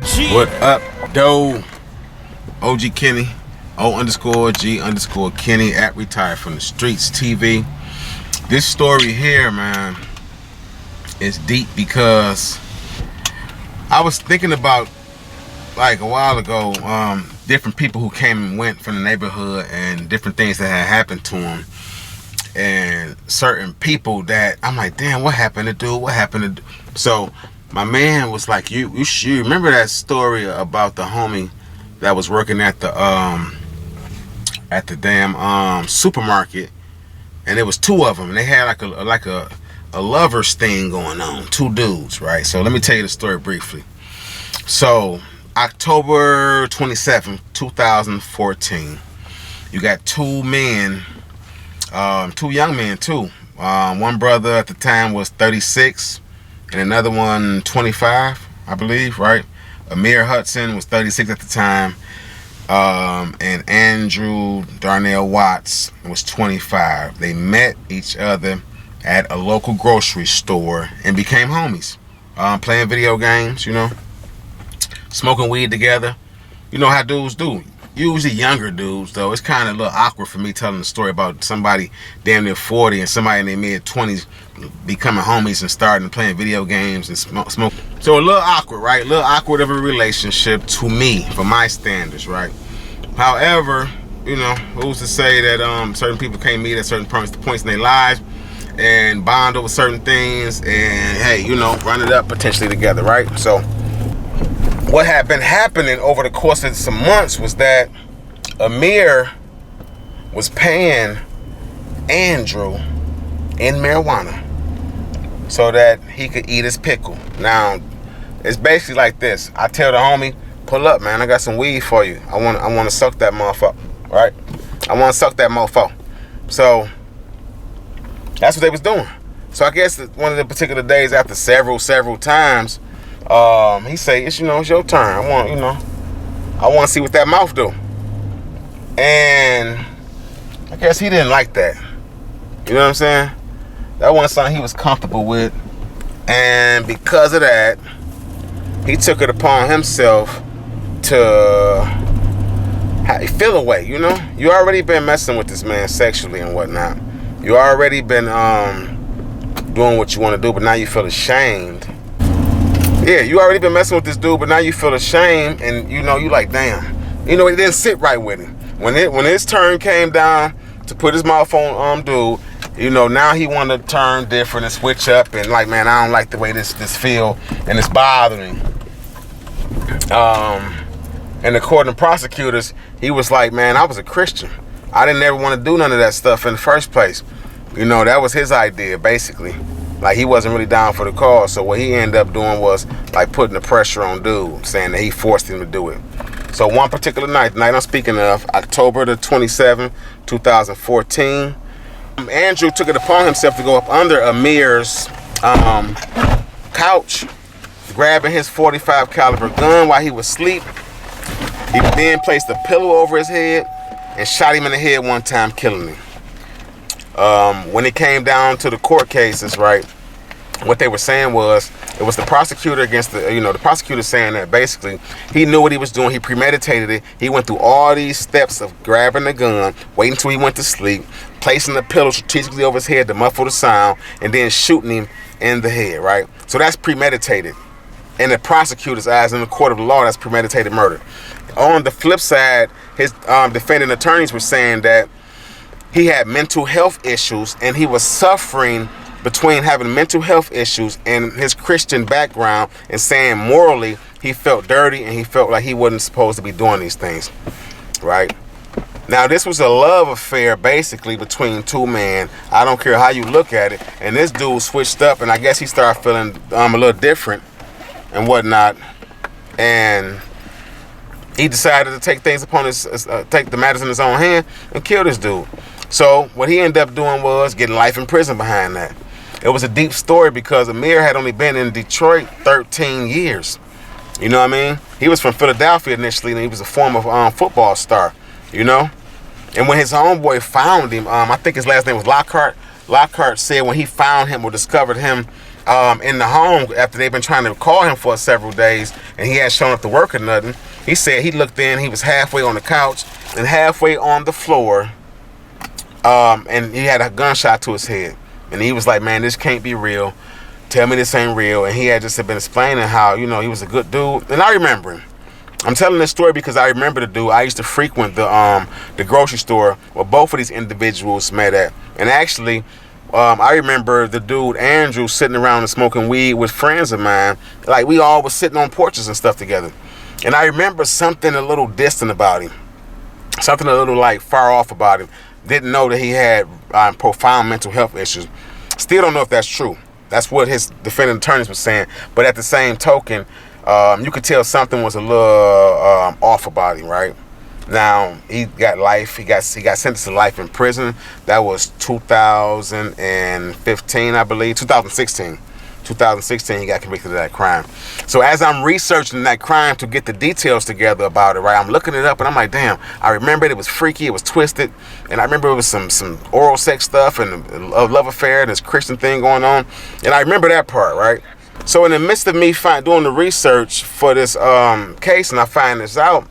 What up, though? OG Kenny, O_G_Kenny at Retired from the Streets TV. This story here, man, is deep because I was thinking about, like, a while ago, different people who came and went from the neighborhood and different things that had happened to them. And certain people that I'm like, damn, what happened to dude? What happened to dude? So my man was like, you remember that story about the homie that was working at the damn supermarket, and there was two of them, and they had like a lovers thing going on, two dudes, right? So let me tell you the story briefly. So October 27th, 2014, you got two men, two young men too. One brother at the time was 36 and another one 25, I believe, right? Amir Hudson was 36 at the time, and Andrew Darnell Watts was 25. They met each other at a local grocery store and became homies, playing video games, you know, smoking weed together. You know how dudes do. Usually younger dudes, though. It's kind of a little awkward for me telling the story about somebody damn near 40 and somebody in their mid-20s becoming homies and starting playing video games and smoke. So a little awkward, right? A little awkward of a relationship to me, for my standards, right? However, you know, who's to say that certain people can't meet at certain points in their lives and bond over certain things and, hey, you know, run it up potentially together, right? So what had been happening over the course of some months was that Amir was paying Andrew in marijuana so that he could eat his pickle. Now, it's basically like this. I tell the homie, pull up, man. I got some weed for you. I want to suck that motherfucker, right? I want to suck that mofo. So that's what they was doing. So I guess one of the particular days after several times, he say, it's your turn. I want to see what that mouth do. And I guess he didn't like that. You know what I'm saying? That wasn't something he was comfortable with. And because of that, he took it upon himself to feel away, you know? You already been messing with this man sexually and whatnot. You already been doing what you want to do, but now you feel ashamed. Yeah, you already been messing with this dude, but now you feel ashamed, and you like, damn. You know, it didn't sit right with him. When his turn came down to put his mouth on dude, you know, now he want to turn different and switch up and like, man, I don't like the way this feel, and it's bothering. And according to prosecutors, he was like, man, I was a Christian. I didn't ever want to do none of that stuff in the first place. You know, that was his idea, basically. Like, he wasn't really down for the cause. So what he ended up doing was, like, putting the pressure on dude, saying that he forced him to do it. So one particular night, the night I'm speaking of, October the 27th, 2014, Andrew took it upon himself to go up under Amir's couch, grabbing his .45 caliber gun while he was asleep. He then placed a pillow over his head and shot him in the head one time, killing him. When it came down to the court cases, right, what they were saying was, it was the prosecutor against the prosecutor saying that basically he knew what he was doing, he premeditated it, he went through all these steps of grabbing the gun, waiting until he went to sleep, placing the pillow strategically over his head to muffle the sound, and then shooting him in the head, right? So that's premeditated. In the prosecutor's eyes, in the court of the law, that's premeditated murder. On the flip side, his defending attorneys were saying that he had mental health issues, and he was suffering between having mental health issues and his Christian background, and saying morally he felt dirty and he felt like he wasn't supposed to be doing these things, right? Now, this was a love affair basically between two men. I don't care how you look at it. And this dude switched up, and I guess he started feeling a little different and whatnot, and he decided to take things upon take the matters in his own hand and kill this dude. So what he ended up doing was getting life in prison behind that. It was a deep story because Amir had only been in Detroit 13 years. You know what I mean? He was from Philadelphia initially, and he was a former football star, you know? And when his homeboy found him, I think his last name was Lockhart. Lockhart said when he found him or discovered him in the home after they've been trying to call him for several days, and he hadn't shown up to work or nothing. He said he looked in, he was halfway on the couch and halfway on the floor, and he had a gunshot to his head. And he was like, man, this can't be real. Tell me this ain't real. And he had just been explaining how, you know, he was a good dude. And I remember him. I'm telling this story because I remember the dude. I used to frequent the grocery store where both of these individuals met at. And actually, I remember the dude Andrew sitting around and smoking weed with friends of mine. Like, we all was sitting on porches and stuff together. And I remember something a little distant about him. Something a little like far off about him. Didn't know that he had profound mental health issues. Still don't know if that's true. That's what his defendant attorneys were saying. But at the same token, you could tell something was a little off about him, right? Now, he got life. He got sentenced to life in prison. That was 2015, I believe. 2016. 2016, he got convicted of that crime. So as I'm researching that crime to get the details together about it, right, I'm looking it up and I'm like, damn, I remember it was freaky, it was twisted, and I remember it was some oral sex stuff and a love affair and this Christian thing going on, and I remember that part, right? So in the midst of me doing the research for this case, and I find this out,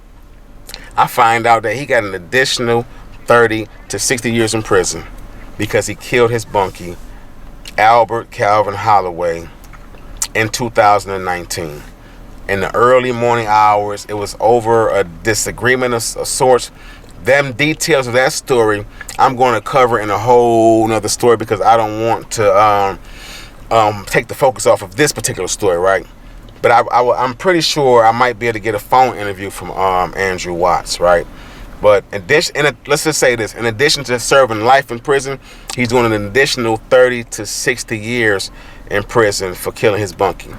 I find out that he got an additional 30 to 60 years in prison because he killed his bunkie, Albert Calvin Holloway, in 2019. In the early morning hours, it was over a disagreement of sorts. Them details of that story, I'm going to cover in a whole nother story because I don't want to take the focus off of this particular story, right? But I'm pretty sure I might be able to get a phone interview from Andrew Watts, right? But let's just say this: in addition to serving life in prison, he's doing an additional 30 to 60 years in prison for killing his bunkie.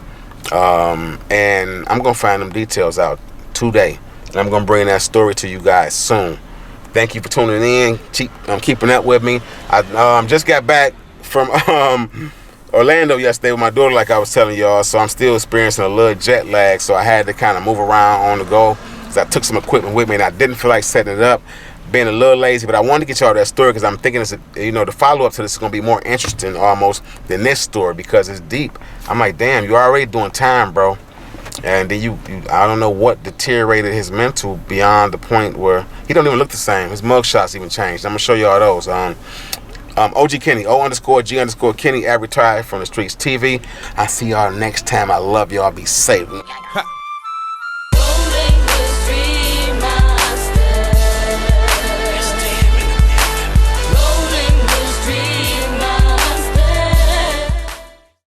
And I'm gonna find them details out today, and I'm gonna bring that story to you guys soon. Thank you for tuning in. Keeping up with me. I just got back from Orlando yesterday with my daughter, like I was telling y'all. So I'm still experiencing a little jet lag. So I had to kind of move around on the go. I took some equipment with me, and I didn't feel like setting it up, being a little lazy. But I wanted to get y'all that story because I'm thinking, the follow-up to this is going to be more interesting almost than this story because it's deep. I'm like, damn, you're already doing time, bro. And then I don't know what deteriorated his mental beyond the point where he don't even look the same. His mugshots even changed. I'm going to show y'all those. OG Kenny, O_G_Kenny, retired from the streets TV. I see y'all next time. I love y'all. Be safe.